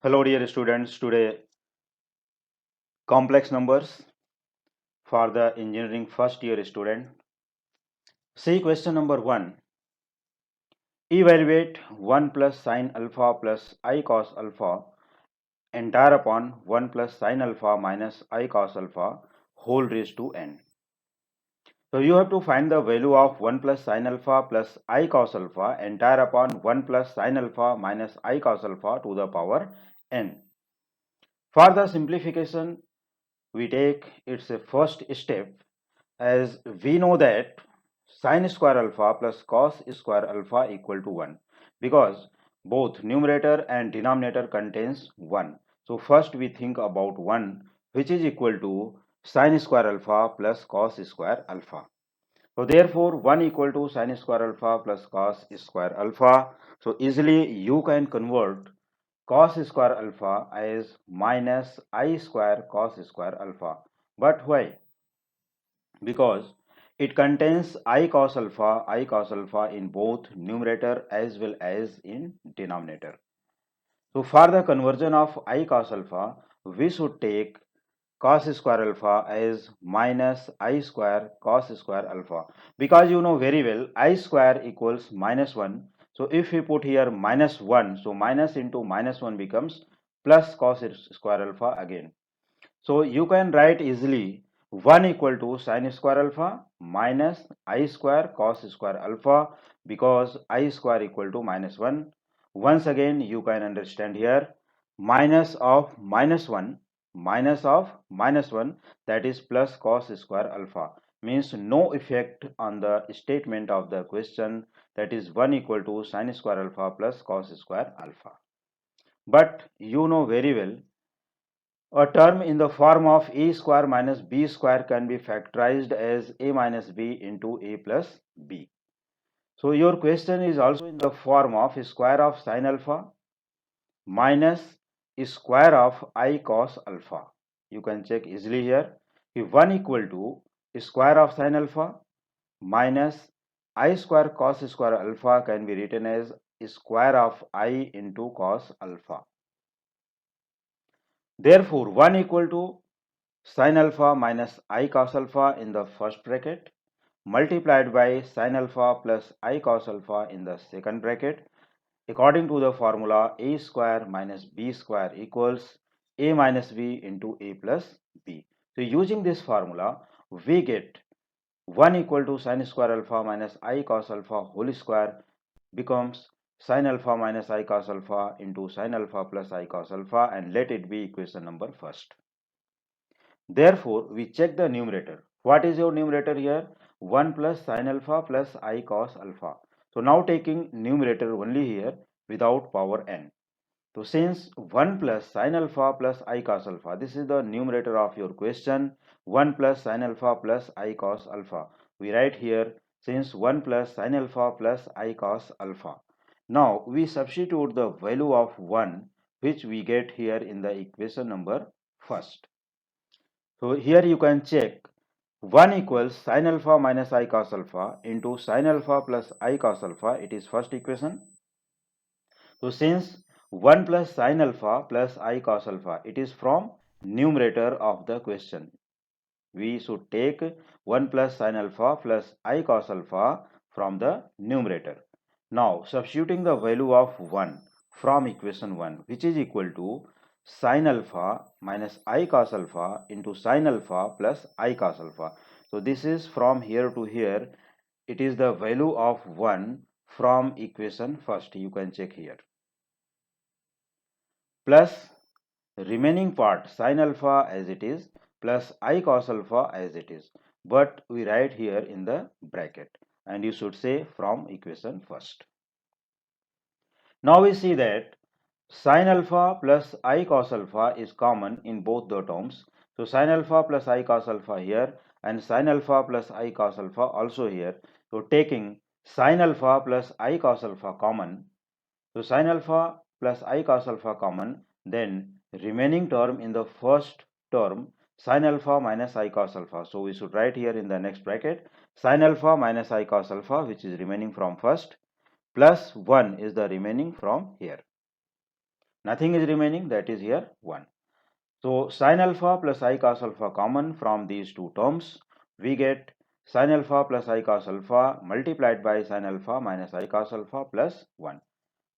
Hello dear students, today complex numbers for the engineering first year student. See question number 1. Evaluate 1 plus sine alpha plus I cos alpha entire upon 1 plus sine alpha minus I cos alpha whole raised to n. So you have to find the value of 1 plus sine alpha plus I cos alpha entire upon 1 plus sine alpha minus I cos alpha to the power n. For the simplification, we take its a first step, as we know that sine square alpha plus cos square alpha equal to 1, because both numerator and denominator contains 1. So first we think about 1, which is equal to sine square alpha plus cos square alpha. So therefore 1 equal to sine square alpha plus cos square alpha. So easily you can convert cos square alpha as minus I square cos square alpha. But why? Because it contains I cos alpha in both numerator as well as in denominator. So for the conversion of I cos alpha, we should take cos square alpha as minus I square cos square alpha, because you know very well I square equals minus 1. So if we put here minus 1, so minus into minus 1 becomes plus cos square alpha again. So you can write easily 1 equal to sine square alpha minus I square cos square alpha, because I square equal to minus 1. Once again you can understand here minus of minus 1, that is plus cos square alpha, means no effect on the statement of the question, that is 1 equal to sine square alpha plus cos square alpha. But you know very well a term in the form of a square minus b square can be factorized as a minus b into a plus b. So your question is also in the form of square of sine alpha minus square of I cos alpha. You can check easily here. If 1 equal to square of sine alpha minus I square cos square alpha can be written as square of I into cos alpha. Therefore 1 equal to sin alpha minus I cos alpha in the first bracket multiplied by sin alpha plus I cos alpha in the second bracket, according to the formula a square minus b square equals a minus b into a plus b. So using this formula we get 1 equal to sin square alpha minus I cos alpha whole square becomes sin alpha minus I cos alpha into sin alpha plus I cos alpha, and let it be equation number first. Therefore, we check the numerator. What is your numerator here? 1 plus sin alpha plus I cos alpha. So now taking numerator only here without power n. So since 1 plus sin alpha plus I cos alpha, this is the numerator of your question, 1 plus sin alpha plus I cos alpha. We write here since 1 plus sin alpha plus I cos alpha. Now we substitute the value of 1, which we get here in the equation number first. So here you can check 1 equals sin alpha minus I cos alpha into sin alpha plus I cos alpha. It is first equation. So since 1 plus sin alpha plus I cos alpha, it is from numerator of the question. We should take 1 plus sin alpha plus I cos alpha from the numerator. Now substituting the value of 1 from equation 1, which is equal to sin alpha minus I cos alpha into sin alpha plus I cos alpha. So this is from here to here. It is the value of 1 from equation first. You can check here. Plus remaining part sin alpha as it is plus I cos alpha as it is. But we write here in the bracket, and you should say from equation first. Now we see that sin alpha plus I cos alpha is common in both the terms. So sin alpha plus I cos alpha here and sin alpha plus I cos alpha also here. So taking sin alpha plus I cos alpha common, so sin alpha plus I cos alpha common, then remaining term in the first term sin alpha minus I cos alpha. So we should write here in the next bracket sin alpha minus I cos alpha, which is remaining from first, plus 1 is the remaining from here. Nothing is remaining, that is here 1. So sin alpha plus I cos alpha common from these two terms. We get sin alpha plus I cos alpha multiplied by sin alpha minus I cos alpha plus 1.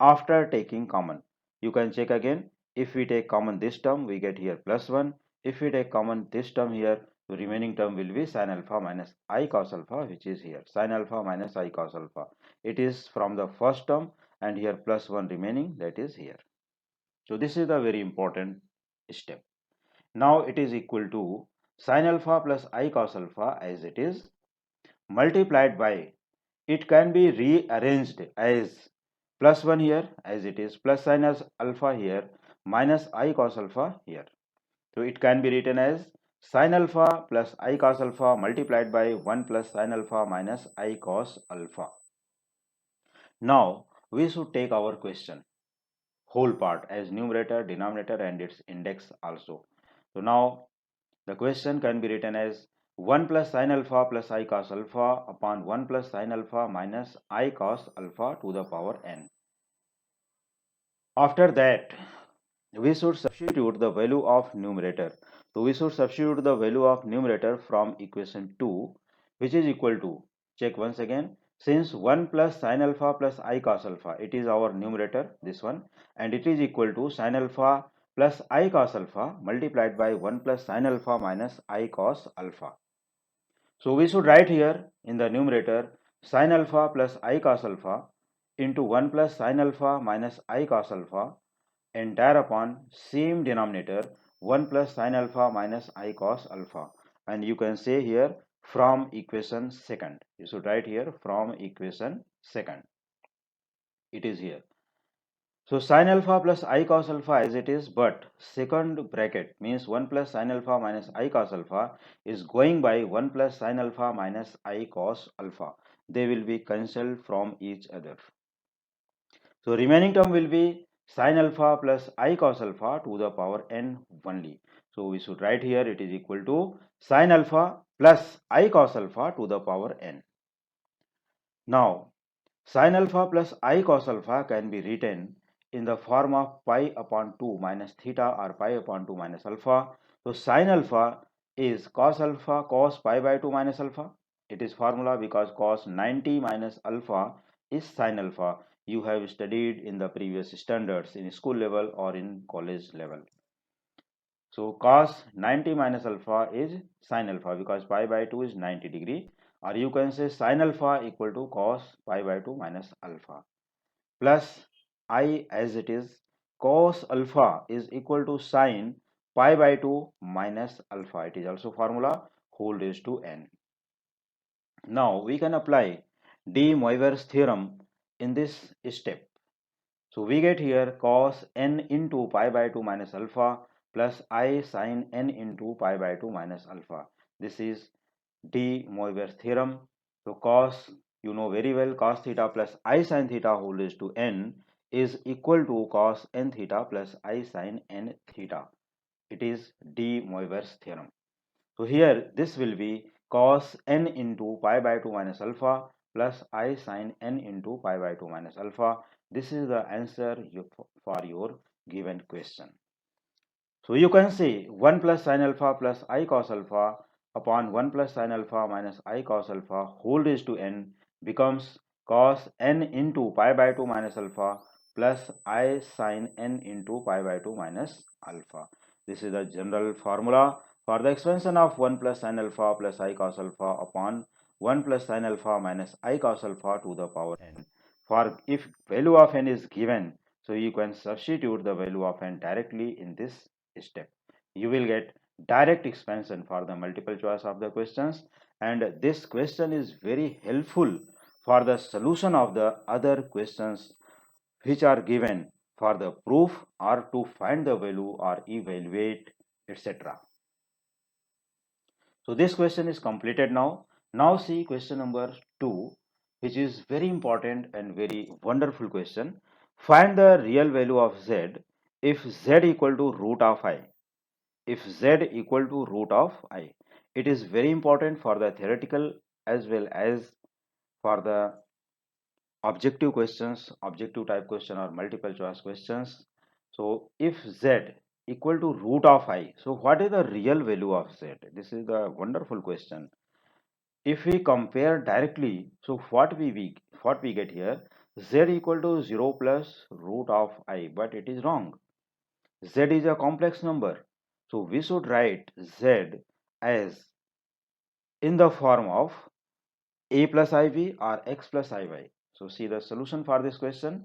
After taking common, you can check again. If we take common this term, we get here plus 1. If we take common this term here, the remaining term will be sin alpha minus I cos alpha, which is here. Sin alpha minus I cos alpha. It is from the first term, and here plus 1 remaining, that is here. So this is the very important step. Now it is equal to sin alpha plus I cos alpha as it is multiplied by, it can be rearranged as plus 1 here as it is, plus sin alpha here, minus I cos alpha here. So it can be written as sin alpha plus I cos alpha multiplied by 1 plus sin alpha minus I cos alpha. Now we should take our question whole part as numerator, denominator and its index also. So now the question can be written as 1 plus sin alpha plus I cos alpha upon 1 plus sin alpha minus I cos alpha to the power n. After that, we should substitute the value of numerator. So we should substitute the value of numerator from equation 2, which is equal to, check once again, since 1 plus sin alpha plus I cos alpha, it is our numerator, this one, and it is equal to sin alpha plus I cos alpha multiplied by 1 plus sin alpha minus I cos alpha. So we should write here in the numerator sin alpha plus I cos alpha into 1 plus sin alpha minus I cos alpha entire upon same denominator 1 plus sin alpha minus I cos alpha, and you can say here from equation second. You should write here from equation second. It is here. So sin alpha plus I cos alpha as it is, but second bracket means 1 plus sin alpha minus I cos alpha is going by 1 plus sin alpha minus I cos alpha. They will be cancelled from each other. So remaining term will be sin alpha plus I cos alpha to the power n only. So we should write here it is equal to sin alpha plus I cos alpha to the power n. Now sin alpha plus I cos alpha can be written in the form of pi upon 2 minus theta or pi upon 2 minus alpha. So sin alpha is cos alpha cos pi by 2 minus alpha. It is formula because cos 90 minus alpha is sin alpha. You have studied in the previous standards in school level or in college level. So cos 90 minus alpha is sin alpha because pi by 2 is 90 degree, or you can say sin alpha equal to cos pi by 2 minus alpha plus I as it is cos alpha is equal to sin pi by 2 minus alpha. It is also formula whole raised to n. Now we can apply de Moivre's theorem in this step. So we get here cos n into pi by 2 minus alpha plus I sin n into pi by 2 minus alpha. This is de Moivre's theorem. So cos, you know very well, cos theta plus I sin theta whole raised to n is equal to cos n theta plus I sin n theta. It is de Moivre's theorem. So here this will be cos n into pi by 2 minus alpha plus I sin n into pi by 2 minus alpha. This is the answer for your given question. So you can say 1 plus sin alpha plus I cos alpha upon 1 plus sin alpha minus I cos alpha whole raised to n becomes cos n into pi by 2 minus alpha plus I sin n into pi by 2 minus alpha. This is the general formula for the expansion of 1 plus sin alpha plus I cos alpha upon 1 plus sin alpha minus I cos alpha to the power n. For if value of n is given, so you can substitute the value of n directly in this step. You will get direct expansion for the multiple choice of the questions, and this question is very helpful for the solution of the other questions which are given for the proof or to find the value or evaluate, etc. So this question is completed now. Now see question number 2, which is very important and very wonderful question. Find the real value of z if z equal to root of I. If z equal to root of I. It is very important for the theoretical as well as for the objective questions, objective type question or multiple choice questions. So if z equal to root of I, so what is the real value of z? This is the wonderful question. If we compare directly, so what we get here, z equal to 0 plus root of I, but it is wrong. Z is a complex number. So we should write z as in the form of a plus iv or x plus iy. So see the solution for this question.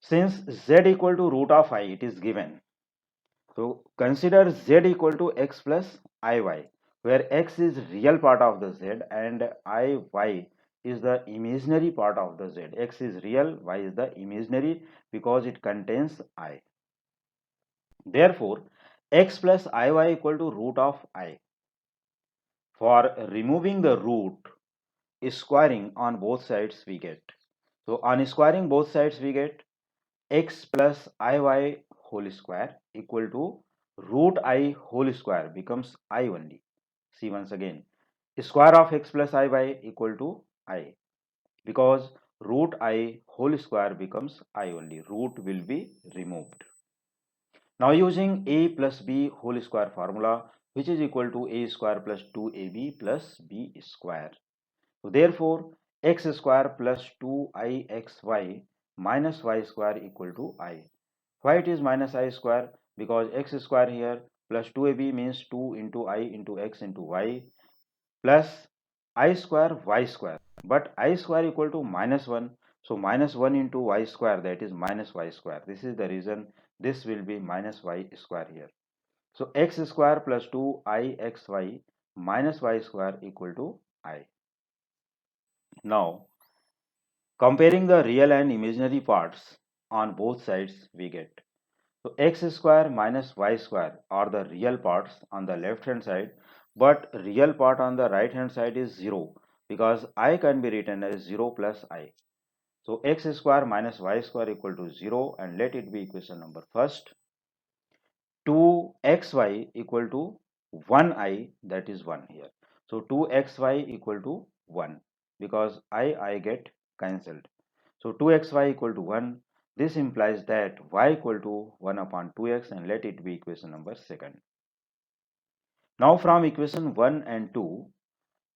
Since z equal to root of I, it is given. So consider z equal to x plus iy, where x is real part of the z and iy is the imaginary part of the z. X is real, y is the imaginary because it contains I. Therefore, x plus iy equal to root of I. For removing the root, squaring on both sides we get. So on squaring both sides we get x plus iy whole square equal to root I whole square becomes I only. See once again, square of x plus iy equal to I, because root I whole square becomes I only. Root will be removed. Now using a plus b whole square formula, which is equal to a square plus 2ab plus b square. So therefore, x square plus 2ixy minus y square equal to I. Why it is minus I square? Because x square here plus 2ab means 2 into I into x into y plus I square y square. But I square equal to minus 1. So minus 1 into y square, that is minus y square. This is the reason this will be minus y square here. So x square plus 2ixy minus y square equal to I. Now, comparing the real and imaginary parts on both sides we get. So x square minus y square are the real parts on the left hand side, but real part on the right hand side is 0 because I can be written as 0 plus I. So x square minus y square equal to 0, and let it be equation number first. 2xy equal to 1i, that is 1 here. So 2xy equal to 1 because I get cancelled. So 2xy equal to 1. This implies that y equal to 1 upon 2x, and let it be equation number second. Now from equation 1 and 2,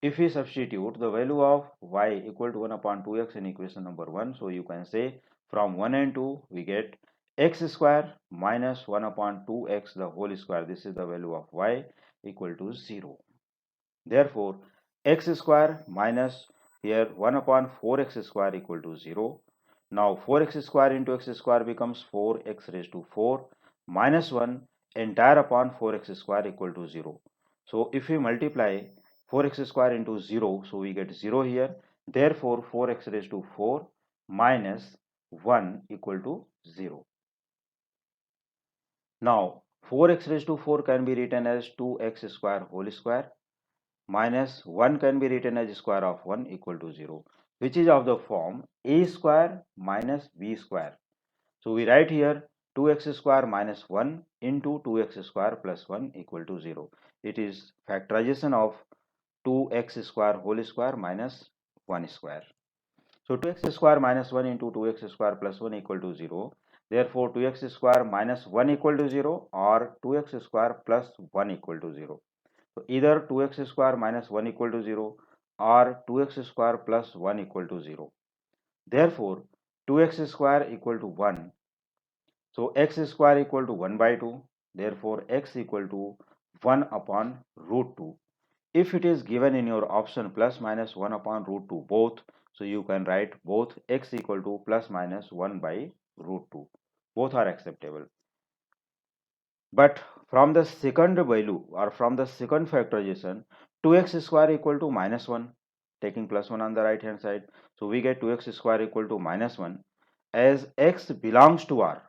if we substitute the value of y equal to 1 upon 2x in equation number 1, so you can say from 1 and 2 we get x square minus 1 upon 2x the whole square. This is the value of y equal to 0. Therefore, x square minus here 1 upon 4x square equal to 0. Now 4x square into x square becomes 4x raised to 4 minus 1 entire upon 4x square equal to 0. So if we multiply 4x square into 0, so we get 0 here. Therefore, 4x raised to 4 minus 1 equal to 0. Now 4x raised to 4 can be written as 2x square whole square minus 1 can be written as square of 1 equal to 0, which is of the form a square minus b square. So we write here 2x square minus 1 into 2x square plus 1 equal to 0. It is factorization of 2x square whole square minus 1 square. So 2x square minus 1 into 2x square plus 1 equal to 0. Therefore 2x square minus 1 equal to 0 or 2x square plus 1 equal to 0. So either 2x square minus 1 equal to 0 or 2x square plus 1 equal to 0. Therefore, 2x square equal to 1. So x square equal to 1 by 2. Therefore, x equal to 1 upon root 2. If it is given in your option plus minus 1 upon root 2 both, so you can write both x equal to plus minus 1 by root 2. Both are acceptable. But from the second value or from the second factorization, 2x square equal to minus 1, taking plus 1 on the right hand side. So we get 2x square equal to minus 1 as x belongs to R,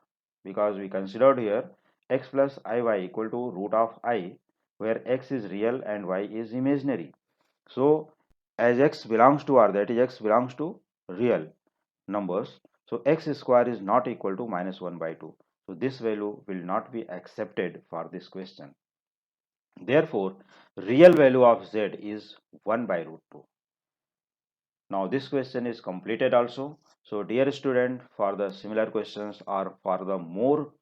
because we considered here x plus iy equal to root of I, where x is real and y is imaginary. So as x belongs to R, that is x belongs to real numbers, so x square is not equal to minus 1 by 2. So this value will not be accepted for this question. Therefore, real value of z is 1 by root 2. Now this question is completed also. So dear student, for the similar questions or for the more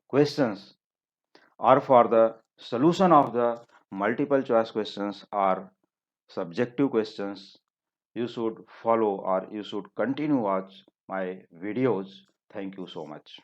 questions or for the solution of the multiple choice questions or subjective questions, you should follow or you should continue watch my videos. Thank you so much.